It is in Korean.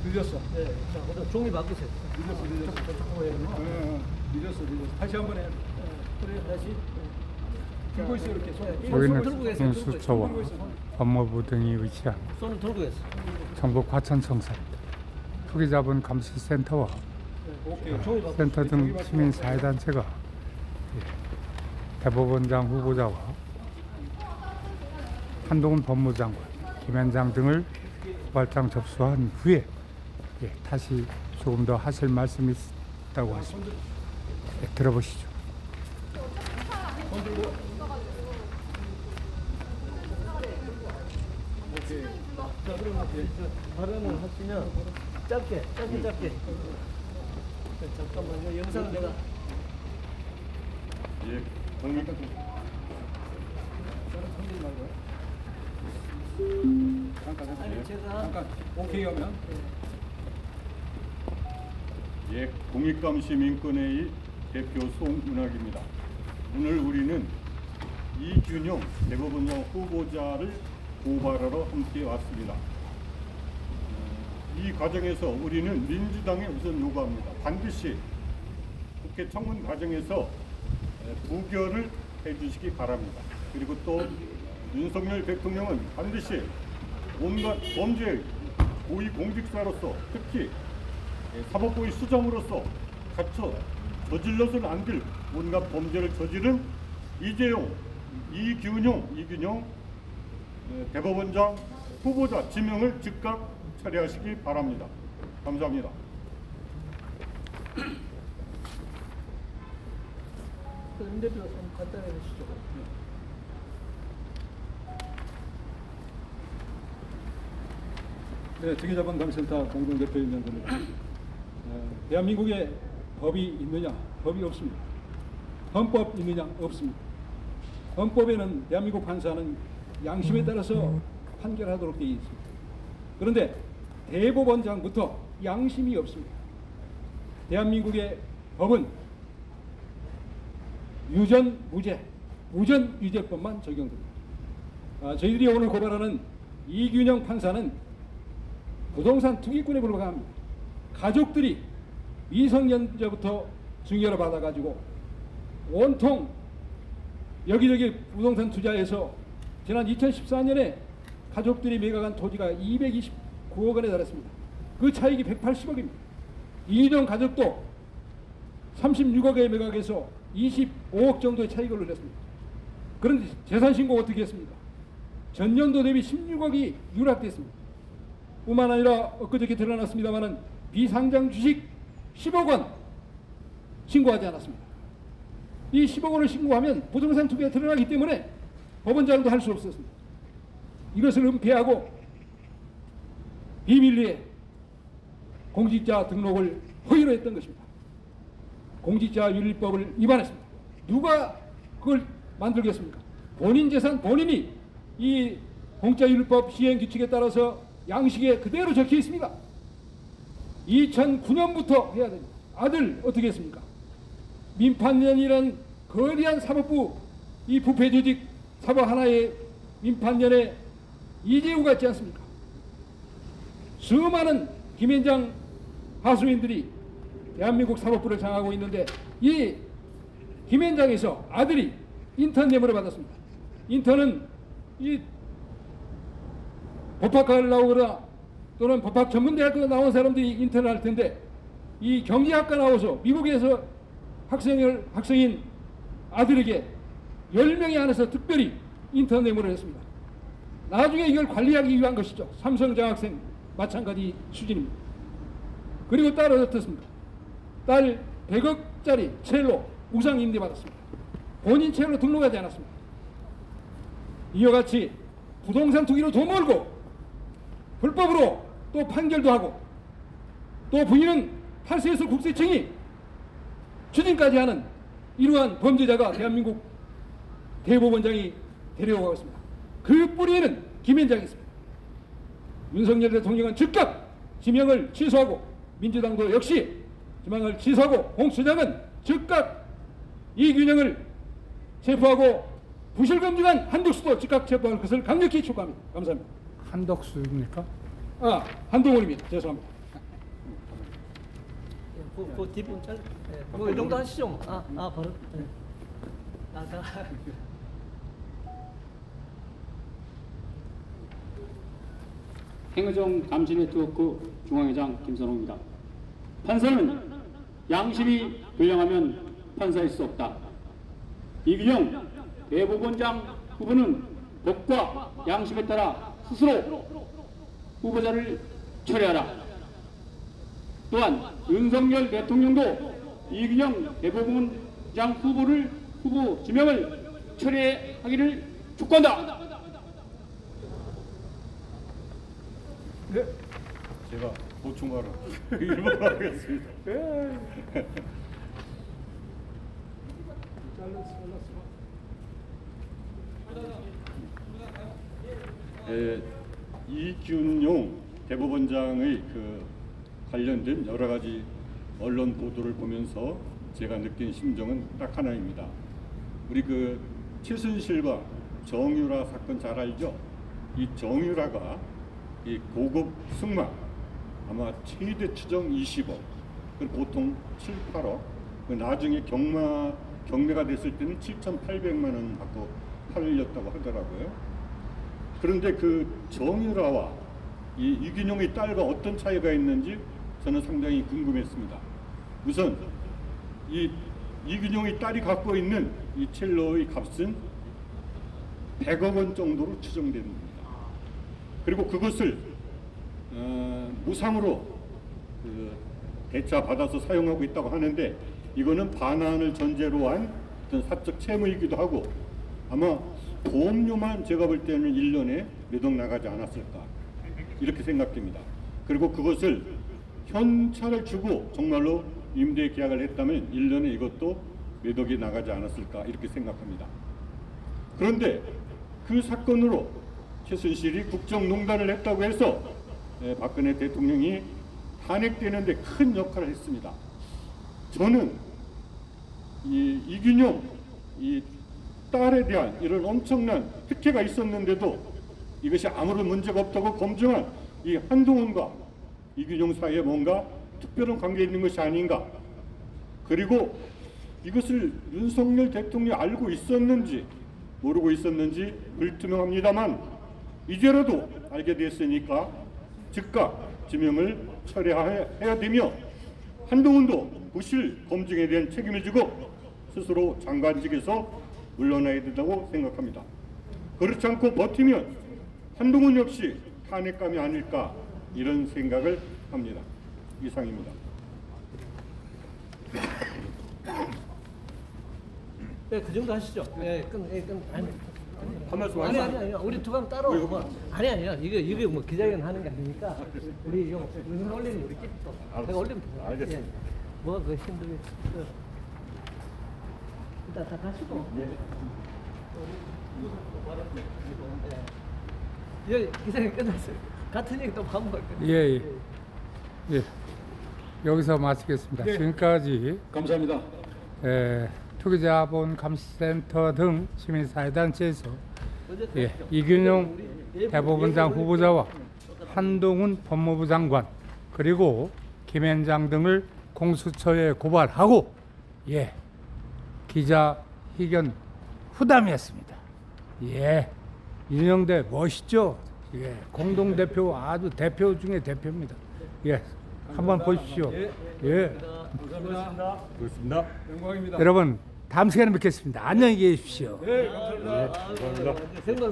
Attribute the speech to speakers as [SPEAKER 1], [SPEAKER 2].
[SPEAKER 1] 밀렸어.
[SPEAKER 2] 네. 자, 그럼 종이 바꾸세요.
[SPEAKER 1] 밀렸어. 밀렸어. 다시 한번 해.
[SPEAKER 2] 그래, 다시.
[SPEAKER 1] 들고 있어, 이렇게.
[SPEAKER 2] 손을 들고 계세요.
[SPEAKER 3] 여기는 공수처와 법무부 등이 위치한
[SPEAKER 2] 손을 들고 계세요.
[SPEAKER 3] 전북 과천청사입니다. 크게 잡은 감시센터와 센터 등 시민사회단체가 대법원장 후보자와 한동훈 법무장관, 김현장 등을 발장 접수한 후에 다시 조금 더 하실 말씀이 있다고 하십니다. 들어보시죠.
[SPEAKER 2] 자, 그러면 발언을 하시면 짧게. 잠깐만요. 영상을 내가.
[SPEAKER 4] 예, 공익
[SPEAKER 2] 아니, 제가.
[SPEAKER 1] 잠깐. 오케이 하면.
[SPEAKER 4] 예, 공익감시민권회의 대표 송은학입니다. 오늘 우리는 이균용 대법원장 후보자를 고발하러 함께 왔습니다. 이 과정에서 우리는 민주당에 우선 요구합니다. 반드시 국회 청문 과정에서 부결을 해주시기 바랍니다. 그리고 또 윤석열 대통령은 반드시 온갖 범죄 고위공직자로서 특히 사법부의 수장으로서 갖춰 저질러서는 안 될 온갖 범죄를 저지른 이재용, 이균용 대법원장 후보자 지명을 즉각 처리하시기 바랍니다. 감사합니다.
[SPEAKER 2] 임 대표 좀 간단히 해주시죠.
[SPEAKER 1] 네, 특이자본감센터 공동대표 임명근입니다. 대한민국에 법이 있느냐? 법이 없습니다. 헌법 있느냐? 없습니다. 헌법에는 대한민국 판사는 양심에 따라서 판결하도록 되어 있습니다. 그런데 대법원장부터 양심이 없습니다. 대한민국의 법은 유전무죄, 무전유죄법만 적용됩니다. 저희들이 오늘 고발하는 이균용 판사는 부동산 투기꾼에 불과합니다. 가족들이 미성년자부터 증여를 받아가지고 온통 여기저기 부동산 투자해서 지난 2014년에 가족들이 매각한 토지가 229억 원에 달했습니다. 그 차익이 180억입니다. 이균용 가족도 36억에 매각해서 25억 정도의 차익을 올렸습니다. 그런데 재산신고 어떻게 했습니까? 전년도 대비 16억이 누락됐습니다. 뿐만 아니라 엊그저께 드러났습니다마는 비상장 주식 10억 원 신고하지 않았습니다. 이 10억 원을 신고하면 부동산 투기가 드러나기 때문에 법원장도 할 수 없었습니다. 이것을 은폐하고 비밀리에 공직자 등록을 허위로 했던 것입니다. 공직자윤리법을 위반했습니다. 누가 그걸 만들겠습니까? 본인 재산 본인이 이 공직자윤리법 시행규칙에 따라서 양식에 그대로 적혀 있습니다. 2009년부터 해야 됩니다. 아들 어떻게 했습니까? 민판년이란 거대한 사법부 이 부패조직 사법 하나의 민판년에 이재우가 있지 않습니까? 수많은 김현장 하수인들이 대한민국 사법부를 장악하고 있는데 이 김현장에서 아들이 인턴 뇌물을 받았습니다. 인턴은 이 법학과를 나오거나 또는 법학 전문대학교 나온 사람들이 인턴을 할 텐데 이 경제학과 나와서 미국에서 학생인 아들에게 10명이 안에서 특별히 인턴 뇌물을 했습니다. 나중에 이걸 관리하기 위한 것이죠. 삼성장학생 마찬가지 수준입니다. 그리고 딸은 어떻습니까? 딸 100억짜리 첼로 우상 임대 받았습니다. 본인 첼로 등록하지 않았습니다. 이와 같이 부동산 투기로 돈 벌고 불법으로 또 판결도 하고 또 부인은 탈세해서 국세청이 추진까지 하는 이러한 범죄자가 대한민국 대법원장이 데려오고 있습니다. 그 뿌리에는 김현장이 있습니다. 윤석열 대통령은 즉각 지명을 취소하고 민주당도 역시 지명을 취소하고 공수처장은 즉각 이균형을 체포하고 부실검증한 한덕수도 즉각 체포할 것을 강력히 촉구합니다. 감사합니다.
[SPEAKER 3] 한덕수입니까?
[SPEAKER 1] 한동훈입니다. 죄송합니다.
[SPEAKER 2] 그 뒷부분 잘. 뭐이 정도 하시죠. 뭐. 바로. 네. 자.
[SPEAKER 5] 행의정 감시네트워크 중앙회장 김선호입니다. 판사는 양심이 불량하면 판사일 수 없다. 이균영 대법원장 후보는 법과 양심에 따라 스스로 후보자를 철회하라. 또한 윤석열 대통령도 이균영 대법원장 후보 지명을 철회하기를 촉구한다.
[SPEAKER 4] 제가 보충하러 일본어 하겠습니다. 이균용 대법원장의 그 관련된 여러 가지 언론 보도를 보면서 제가 느낀 심정은 딱 하나입니다. 우리 그 최순실과 정유라 사건 잘 알죠? 이 정유라가 이 고급 승마 아마 최대 추정 20억, 그리고 보통 7, 8억, 나중에 경매가 됐을 때는 7,800만 원 받고 팔렸다고 하더라고요. 그런데 그 정유라와 이 이균용의 딸과 어떤 차이가 있는지 저는 상당히 궁금했습니다. 우선 이 이균용의 딸이 갖고 있는 이 첼로의 값은 100억 원 정도로 추정됩니다. 그리고 그것을 무상으로 대차 받아서 사용하고 있다고 하는데, 이거는 반환을 전제로 한 어떤 사적 채무이기도 하고, 아마 보험료만 제가 볼 때는 1년에 몇 억 나가지 않았을까 이렇게 생각됩니다. 그리고 그것을 현찰을 주고 정말로 임대 계약을 했다면 1년에 이것도 몇 억이 나가지 않았을까 이렇게 생각합니다. 그런데 그 사건으로 최순실이 국정농단을 했다고 해서 박근혜 대통령이 탄핵되는데 큰 역할을 했습니다. 저는 이균용 이 딸에 대한 이런 엄청난 특혜가 있었는데도 이것이 아무런 문제가 없다고 검증한 이 한동훈과 이균용 사이에 뭔가 특별한 관계가 있는 것이 아닌가. 그리고 이것을 윤석열 대통령이 알고 있었는지 모르고 있었는지 불투명합니다만, 이제라도 알게 됐으니까 즉각 지명을 철회해야 되며, 한동훈도 부실 검증에 대한 책임을 지고 스스로 장관직에서 물러나야 된다고 생각합니다. 그렇지 않고 버티면 한동훈 역시 탄핵감이 아닐까 이런 생각을 합니다. 이상입니다.
[SPEAKER 2] 네, 그 정도 하시죠.
[SPEAKER 4] 한 말씀
[SPEAKER 2] 아니, 우리 두 강 따라오고. 아니야. 이게 뭐 기자회견 하는 게 아니니까 우리 요 영상 올리는 우리끼리 또 제가 올리면 돼요.
[SPEAKER 4] 알겠습니다.
[SPEAKER 2] 뭐가 그 힘들게 일단 다 가시고. 예, 기자회견 끝났어요. 같은 얘기 또 반복할 거예요.
[SPEAKER 3] 예. 여기서 마치겠습니다. 지금까지
[SPEAKER 1] 감사합니다.
[SPEAKER 3] 투기자본 감시센터 등 시민사회단체에서 이균용 대법원장 후보자와 한동훈 법무부 장관 그리고 김현장 등을 공수처에 고발하고 기자회견 후담이었습니다. 윤영대 멋있죠? 공동대표 아주 대표 중에 대표입니다. 한번 보십시오.
[SPEAKER 1] 감사합니다.
[SPEAKER 4] 그렇습니다.
[SPEAKER 1] 영광입니다.
[SPEAKER 3] 여러분 다음 시간에 뵙겠습니다. 안녕히 계십시오.
[SPEAKER 1] 감사합니다.
[SPEAKER 2] 생방송